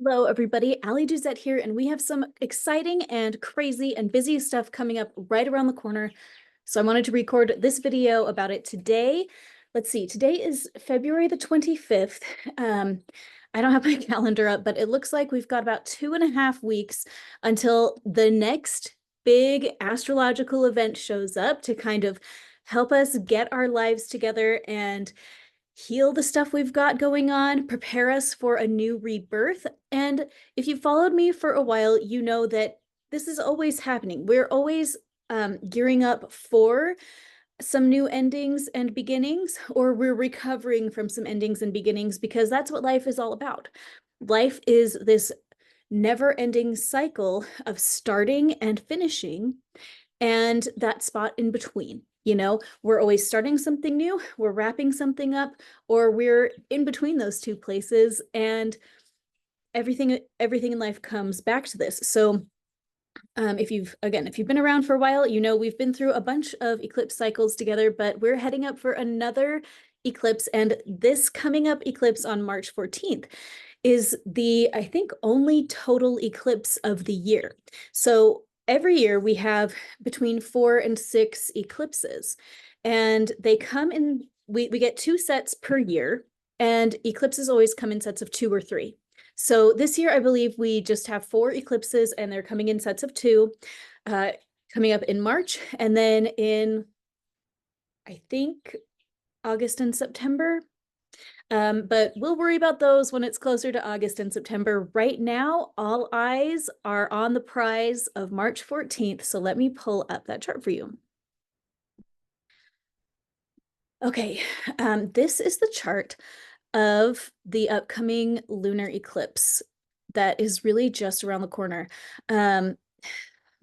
Hello, everybody. Ali Duzette here, and we have some exciting and crazy and busy stuff coming up right around the corner. So I wanted to record this video about it today. Let's see, today is February the 25th. I don't have my calendar up, but it looks like we've got about 2.5 weeks until the next big astrological event shows up to kind of help us get our lives together and heal the stuff we've got going on, prepare us for a new rebirth. And if you followed me for a while, you know that this is always happening. We're always gearing up for some new endings and beginnings, or we're recovering from some endings and beginnings, because that's what life is all about. Life is this never-ending cycle of starting and finishing, and that spot in between. You know, we're always starting something new, we're wrapping something up, or we're in between those two places, and everything in life comes back to this. So if you've been around for a while, you know we've been through a bunch of eclipse cycles together, but we're heading up for another eclipse, and this coming up eclipse on March 14th is the, I think, only total eclipse of the year. So every year we have between 4 and 6 eclipses, and they come in, we get 2 sets per year, and eclipses always come in sets of 2 or 3. So this year, I believe we just have 4 eclipses, and they're coming in sets of 2, coming up in March, and then in, I think, August and September. But we'll worry about those when it's closer to August and September. Right now, all eyes are on the prize of March 14th. So let me pull up that chart for you. Okay, this is the chart of the upcoming lunar eclipse that is really just around the corner.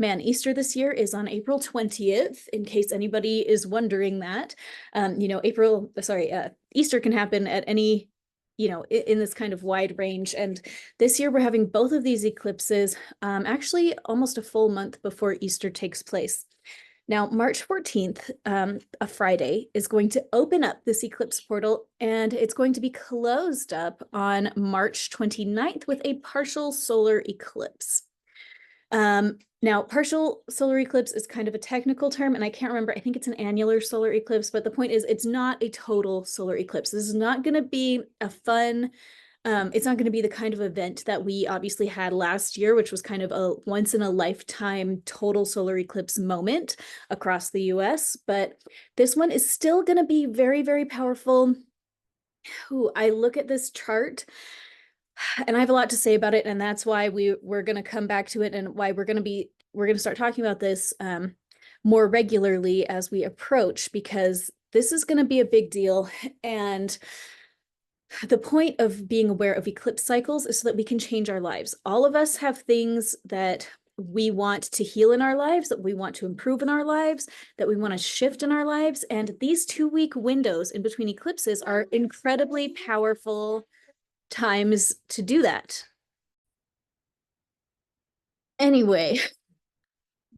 Man, Easter this year is on April 20th, in case anybody is wondering that. Easter can happen at any, in this kind of wide range. And this year we're having both of these eclipses, actually almost a full month before Easter takes place. Now, March 14th, a Friday, is going to open up this eclipse portal, and it's going to be closed up on March 29th with a partial solar eclipse. Now, partial solar eclipse is kind of a technical term, and I can't remember, I think it's an annular solar eclipse, but the point is it's not a total solar eclipse. This is not going to be a fun, it's not going to be the kind of event that we obviously had last year, which was kind of a once in a lifetime total solar eclipse moment across the US. But this one is still going to be very, very powerful. Ooh, I look at this chart and I have a lot to say about it, and that's why we're going to come back to it, and why we're going to start talking about this more regularly as we approach, because this is going to be a big deal. And the point of being aware of eclipse cycles is so that we can change our lives. All of us have things that we want to heal in our lives, that we want to improve in our lives, that we want to shift in our lives. And these 2-week windows in between eclipses are incredibly powerful times to do that. Anyway,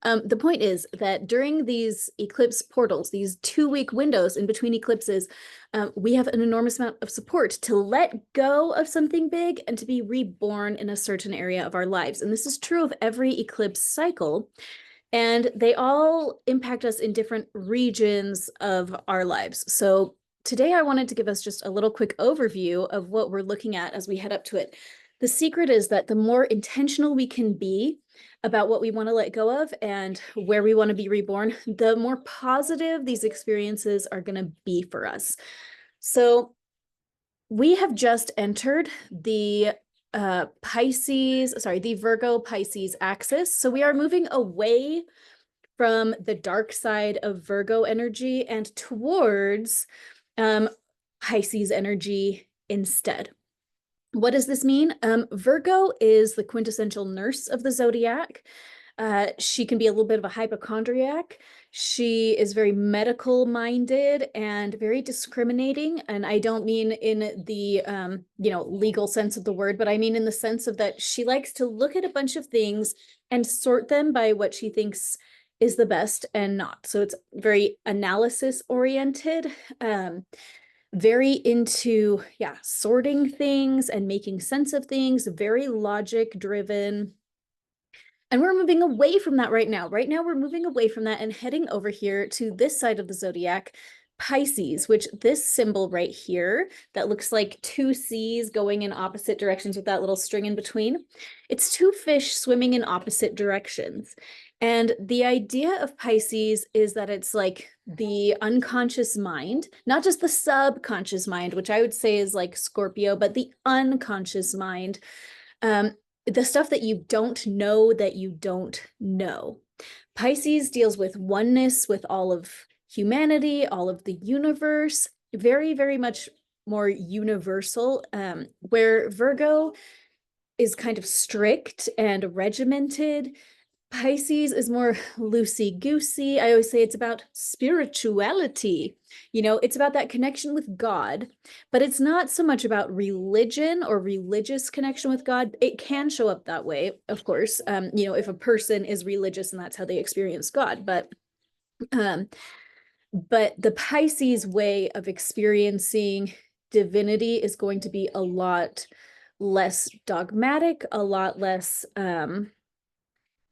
the point is that during these eclipse portals, these 2-week windows in between eclipses, we have an enormous amount of support to let go of something big and to be reborn in a certain area of our lives. And this is true of every eclipse cycle, and they all impact us in different regions of our lives. So today I wanted to give us just a little quick overview of what we're looking at as we head up to it. The secret is that the more intentional we can be about what we want to let go of and where we want to be reborn, the more positive these experiences are going to be for us. So we have just entered the Virgo-Pisces axis. So we are moving away from the dark side of Virgo energy and towards Pisces energy instead. What does this mean? Virgo is the quintessential nurse of the zodiac. She can be a little bit of a hypochondriac. She is very medical minded and very discriminating. And I don't mean in the, legal sense of the word, but I mean in the sense of that she likes to look at a bunch of things and sort them by what she thinks is the best and not. So it's very analysis oriented. very into, yeah, sorting things and making sense of things, very logic driven. And we're moving away from that right now. Right now, we're moving away from that and heading over here to this side of the zodiac, Pisces, which this symbol right here that looks like two seas going in opposite directions with that little string in between. It's two fish swimming in opposite directions. And the idea of Pisces is that it's like the unconscious mind, not just the subconscious mind, which I would say is like Scorpio, but the unconscious mind. The stuff that you don't know that you don't know. Pisces deals with oneness with all of humanity, all of the universe, very, very much more universal, where Virgo is kind of strict and regimented. Pisces is more loosey-goosey. I always say it's about spirituality. It's about that connection with God, but it's not so much about religion or religious connection with God. It can show up that way, of course, if a person is religious and that's how they experience God. But the Pisces way of experiencing divinity is going to be a lot less dogmatic, a lot less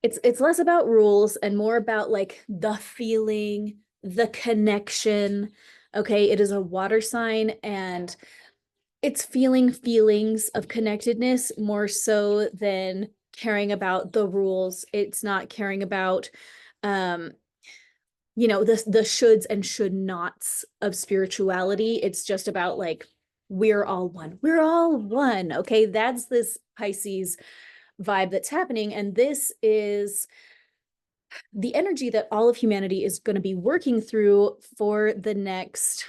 it's less about rules and more about like the feeling, the connection. Okay, it is a water sign and it's feeling feelings of connectedness more so than caring about the rules. It's not caring about the shoulds and should nots of spirituality. It's just about like we're all one. We're all one. Okay, that's this Pisces vibe that's happening. And this is the energy that all of humanity is going to be working through for the next,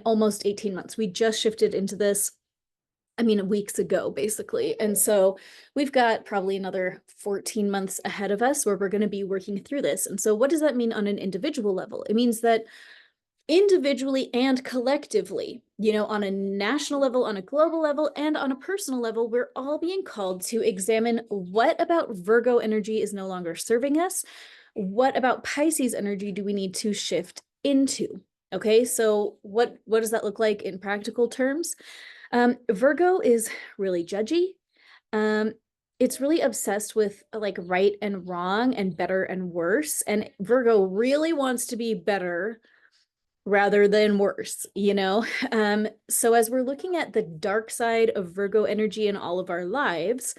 almost 18 months. We just shifted into this, weeks ago, basically. And so we've got probably another 14 months ahead of us where we're going to be working through this. And so what does that mean on an individual level? It means that individually and collectively, on a national level, on a global level, and on a personal level, we're all being called to examine what about Virgo energy is no longer serving us. What about Pisces energy do we need to shift into? Okay, so what does that look like in practical terms? Virgo is really judgy. It's really obsessed with like right and wrong and better and worse. And Virgo really wants to be better rather than worse. So as we're looking at the dark side of Virgo energy in all of our lives,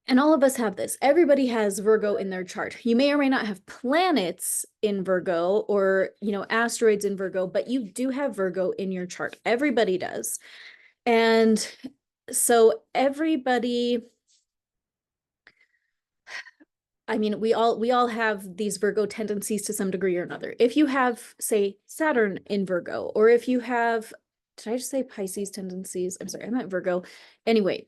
and all of us have this, everybody has Virgo in their chart. You may or may not have planets in Virgo or, asteroids in Virgo, but you do have Virgo in your chart. Everybody does. And so everybody, we all have these Virgo tendencies to some degree or another. If you have, say, Saturn in Virgo, or if you have, did I just say Pisces tendencies? I'm sorry, I meant Virgo. Anyway,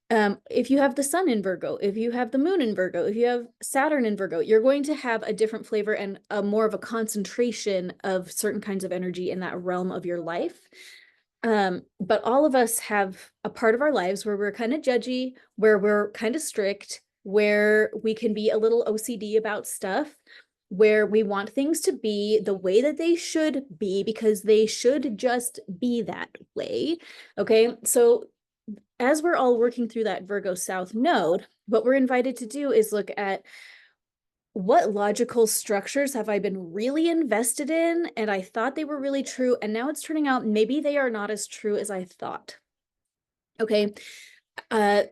if you have the sun in Virgo, if you have the moon in Virgo, if you have Saturn in Virgo, you're going to have a different flavor and a more of a concentration of certain kinds of energy in that realm of your life. But all of us have a part of our lives where we're kind of judgy, where we're kind of strict, where we can be a little OCD about stuff, where we want things to be the way that they should be because they should just be that way. Okay, so as we're all working through that Virgo South node, what we're invited to do is look at what logical structures have I been really invested in and I thought they were really true, and now it's turning out maybe they are not as true as I thought. Okay,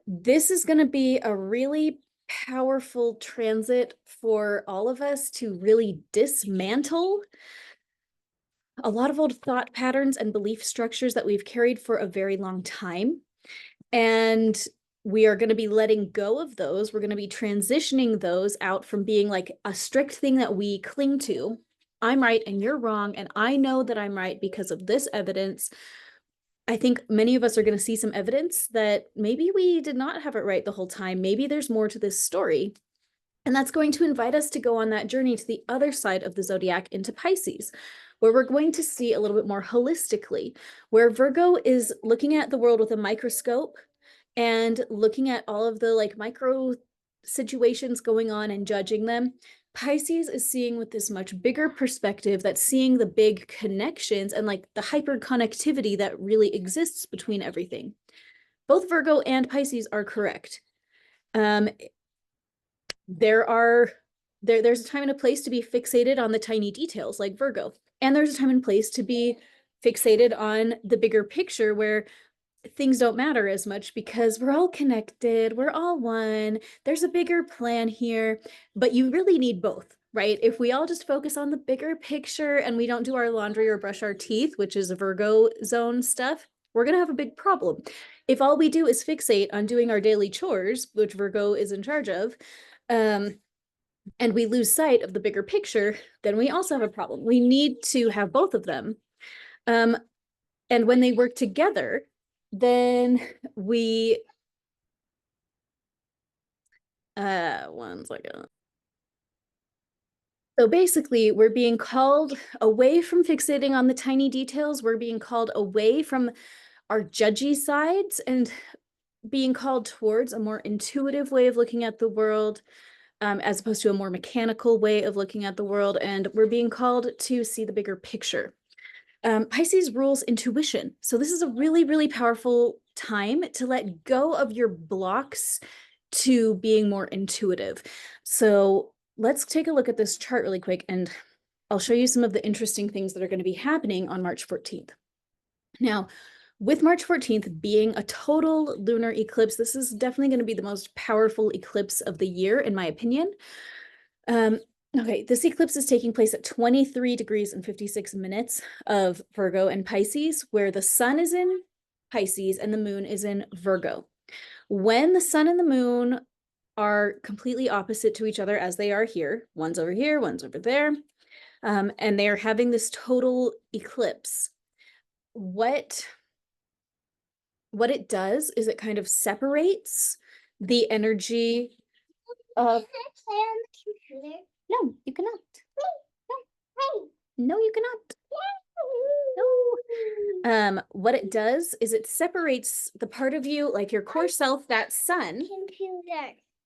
this is going to be a really powerful transit for all of us to really dismantle a lot of old thought patterns and belief structures that we've carried for a very long time. And we are going to be letting go of those. We're going to be transitioning those out from being like a strict thing that we cling to. I'm right and you're wrong, and I know that I'm right because of this evidence. I think many of us are going to see some evidence that maybe we did not have it right the whole time. Maybe there's more to this story. And that's going to invite us to go on that journey to the other side of the zodiac into Pisces, where we're going to see a little bit more holistically, where Virgo is looking at the world with a microscope and looking at all of the like micro situations going on and judging them. Pisces is seeing with this much bigger perspective, that's seeing the big connections and like the hyper connectivity that really exists between everything. Both Virgo and Pisces are correct. There's a time and a place to be fixated on the tiny details like Virgo, and there's a time and place to be fixated on the bigger picture where things don't matter as much because we're all connected, we're all one, there's a bigger plan here, but you really need both, right? If we all just focus on the bigger picture and we don't do our laundry or brush our teeth, which is Virgo zone stuff, we're going to have a big problem. If all we do is fixate on doing our daily chores, which Virgo is in charge of, and we lose sight of the bigger picture, then we also have a problem. We need to have both of them. And when they work together, then we, one second. So basically, we're being called away from fixating on the tiny details. We're being called away from our judgy sides and being called towards a more intuitive way of looking at the world, as opposed to a more mechanical way of looking at the world. And we're being called to see the bigger picture. Pisces rules intuition. So this is a really, really powerful time to let go of your blocks to being more intuitive. So let's take a look at this chart really quick, and I'll show you some of the interesting things that are going to be happening on March 14th. Now, with March 14th being a total lunar eclipse, this is definitely going to be the most powerful eclipse of the year, in my opinion. Okay, this eclipse is taking place at 23 degrees and 56 minutes of Virgo and Pisces, where the sun is in Pisces and the moon is in Virgo. When the sun and the moon are completely opposite to each other, as they are here, one's over here, one's over there, and they are having this total eclipse, what it does is it kind of separates the energy of... No, you cannot. No, you cannot. No. What it does is it separates the part of you, like your core self, that sun,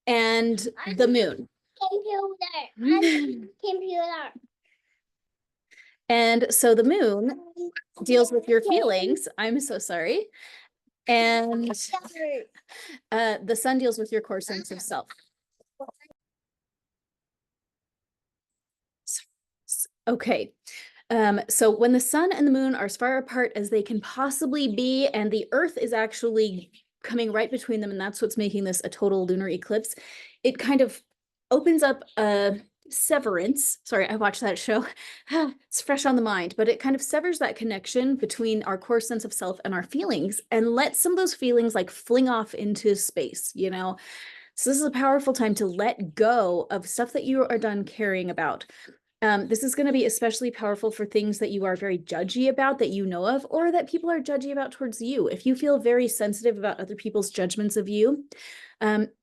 and the moon. And so the moon deals with your feelings. I'm so sorry. And the sun deals with your core sense of self. Okay. So when the sun and the moon are as far apart as they can possibly be, and the earth is actually coming right between them, and that's what's making this a total lunar eclipse, it kind of opens up a severance. Sorry, I watched that show. It's fresh on the mind, but it kind of severs that connection between our core sense of self and our feelings and lets some of those feelings like fling off into space, you know? So this is a powerful time to let go of stuff that you are done caring about. This is going to be especially powerful for things that you are very judgy about, that you know of, or that people are judgy about towards you. If you feel very sensitive about other people's judgments of you,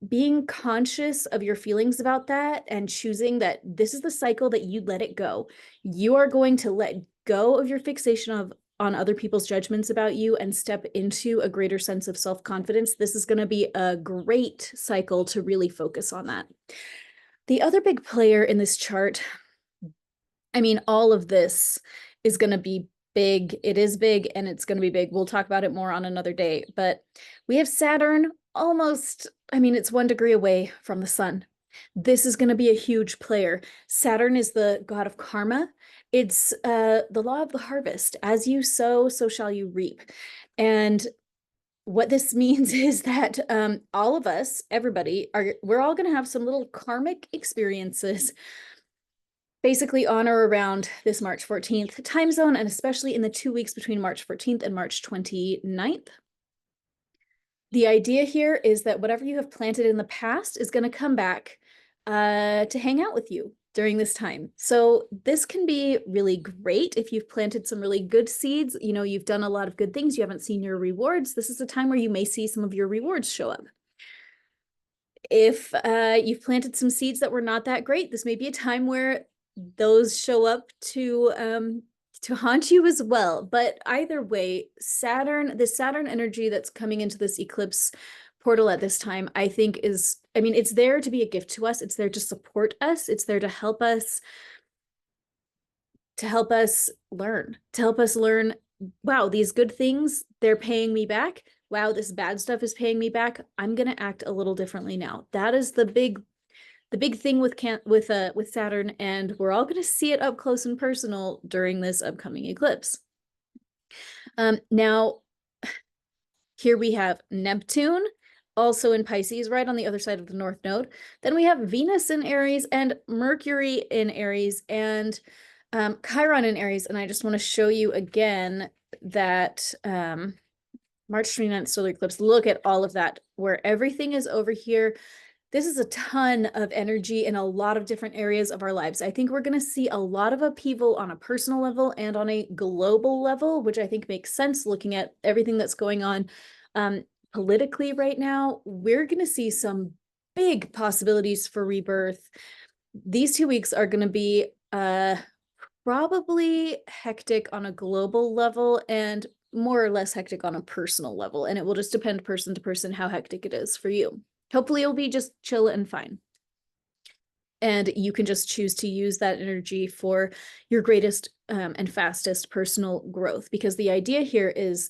being conscious of your feelings about that and choosing that this is the cycle that you let it go. You are going to let go of your fixation on other people's judgments about you and step into a greater sense of self-confidence. This is going to be a great cycle to really focus on that. The other big player in this chart, I mean, all of this is going to be big. It is big and it's going to be big. We'll talk about it more on another day, but we have Saturn almost, I mean, it's 1 degree away from the sun. This is going to be a huge player. Saturn is the god of karma. It's the law of the harvest. As you sow, so shall you reap. And what this means is that all of us, everybody, we're all going to have some little karmic experiences basically on or around this March 14th time zone, and especially in the 2 weeks between March 14th and March 29th. The idea here is that whatever you have planted in the past is going to come back to hang out with you during this time. So this can be really great if you've planted some really good seeds. You know, you've done a lot of good things, you haven't seen your rewards. This is a time where you may see some of your rewards show up. If you've planted some seeds that were not that great, this may be a time where those show up to haunt you as well. But either way, the Saturn energy that's coming into this eclipse portal at this time, I think is, I mean, it's there to be a gift to us. It's there to support us. It's there to help us learn, wow, these good things, they're paying me back. Wow, this bad stuff is paying me back. I'm going to act a little differently now. That is the big thing with Saturn, and we're all going to see it up close and personal during this upcoming eclipse. Now, here we have Neptune, also in Pisces, right on the other side of the North Node. Then we have Venus in Aries and Mercury in Aries and Chiron in Aries. And I just want to show you again that March 29th solar eclipse, look at all of that, where everything is over here. This is a ton of energy in a lot of different areas of our lives. I think we're going to see a lot of upheaval on a personal level and on a global level, which I think makes sense looking at everything that's going on politically right now. We're going to see some big possibilities for rebirth. These 2 weeks are going to be probably hectic on a global level and more or less hectic on a personal level. And it will just depend person to person how hectic it is for you. Hopefully it'll be just chill and fine. And you can just choose to use that energy for your greatest and fastest personal growth. Because the idea here is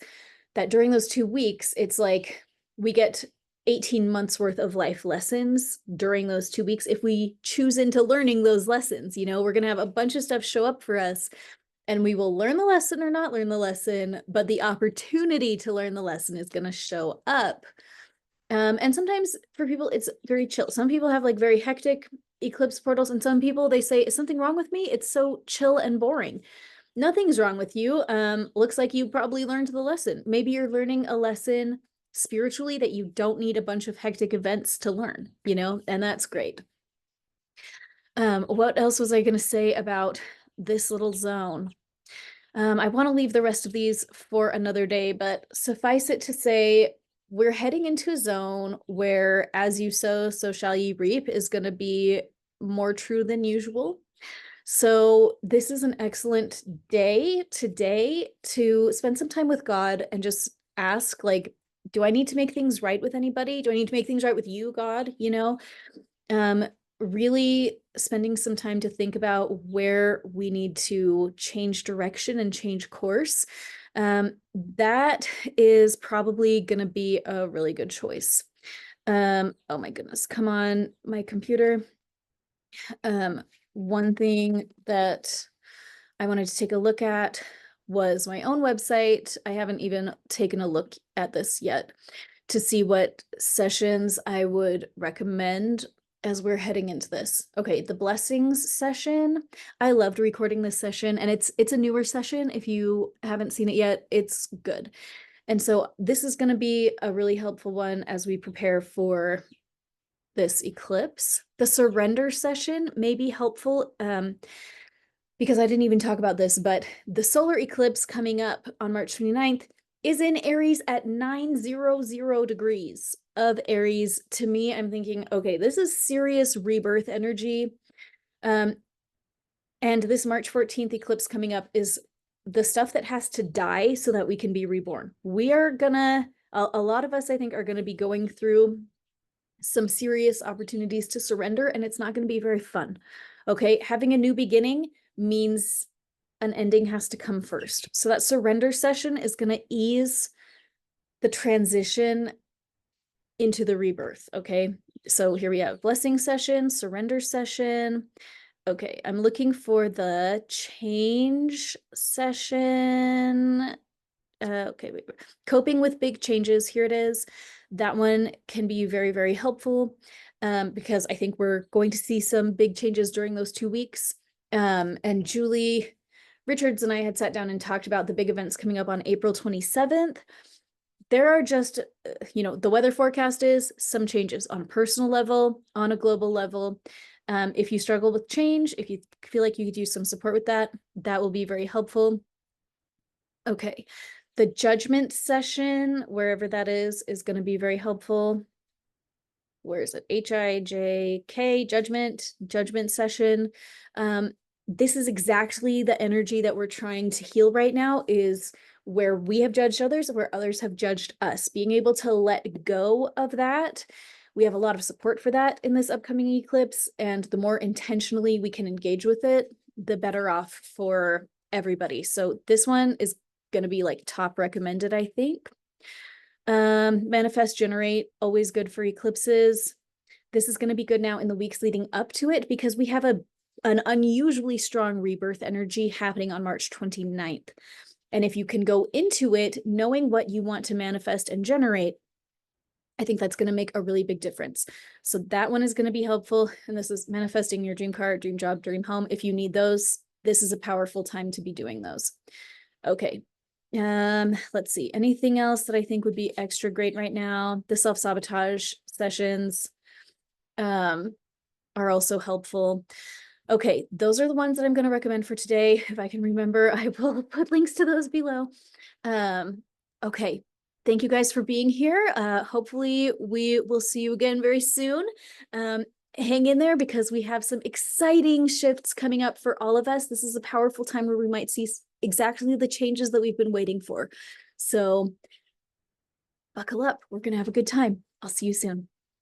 that during those 2 weeks, it's like we get 18 months worth of life lessons during those 2 weeks. If we choose into learning those lessons, you know, we're going to have a bunch of stuff show up for us, and we will learn the lesson or not learn the lesson, but the opportunity to learn the lesson is going to show up. And sometimes for people, it's very chill. Some people have like very hectic eclipse portals, and some people, they say, is something wrong with me? It's so chill and boring. Nothing's wrong with you. Looks like you probably learned the lesson. Maybe you're learning a lesson spiritually that you don't need a bunch of hectic events to learn, you know, and that's great. What else was I going to say about this little zone? I want to leave the rest of these for another day, but suffice it to say, we're heading into a zone where as you sow, so shall you reap is going to be more true than usual. So this is an excellent day today to spend some time with God and just ask, like, do I need to make things right with anybody? Do I need to make things right with you, God? You know, really spending some time to think about where we need to change direction and change course. That is probably going to be a really good choice. Oh my goodness, come on, my computer. One thing that I wanted to take a look at was my own website. I haven't even taken a look at this yet to see what sessions I would recommend as we're heading into this. Okay, the blessings session. I loved recording this session, and it's a newer session. If you haven't seen it yet, it's good. And so this is going to be a really helpful one as we prepare for this eclipse. The surrender session may be helpful because I didn't even talk about this, but the solar eclipse coming up on March 29th is in Aries at 900 degrees of Aries. To me, I'm thinking, okay, this is serious rebirth energy. And this March 14th eclipse coming up is the stuff that has to die so that we can be reborn. We are gonna, a lot of us, I think, are gonna be going through some serious opportunities to surrender, and it's not gonna be very fun. Okay, having a new beginning means an ending has to come first. So that surrender session is going to ease the transition into the rebirth. Okay, so here we have blessing session, surrender session. Okay, I'm looking for the change session. Okay, wait. Coping with big changes. Here it is. That one can be very, very helpful because I think we're going to see some big changes during those 2 weeks. And Julie Richards and I had sat down and talked about the big events coming up on April 27th. There are just, you know, the weather forecast is some changes on a personal level, on a global level. If you struggle with change, if you feel like you could use some support with that, that will be very helpful. Okay, the judgment session, wherever that is going to be very helpful. Where is it? HIJK, judgment session. This is exactly the energy that we're trying to heal right now, is where we have judged others, where others have judged us. Being able to let go of that. We have a lot of support for that in this upcoming eclipse, and the more intentionally we can engage with it, the better off for everybody. So this one is going to be like top recommended, I think. Manifest, generate, always good for eclipses. This is going to be good now in the weeks leading up to it because we have an unusually strong rebirth energy happening on March 29th. And if you can go into it knowing what you want to manifest and generate, I think that's going to make a really big difference. So that one is going to be helpful. And this is manifesting your dream car, dream job, dream home. If you need those, this is a powerful time to be doing those. Okay. Let's see. Anything else that I think would be extra great right now? The self-sabotage sessions are also helpful. Okay, those are the ones that I'm going to recommend for today. If I can remember, I will put links to those below. Okay, thank you guys for being here. Hopefully we will see you again very soon. Hang in there because we have some exciting shifts coming up for all of us. This is a powerful time where we might see exactly the changes that we've been waiting for. So buckle up. We're going to have a good time. I'll see you soon.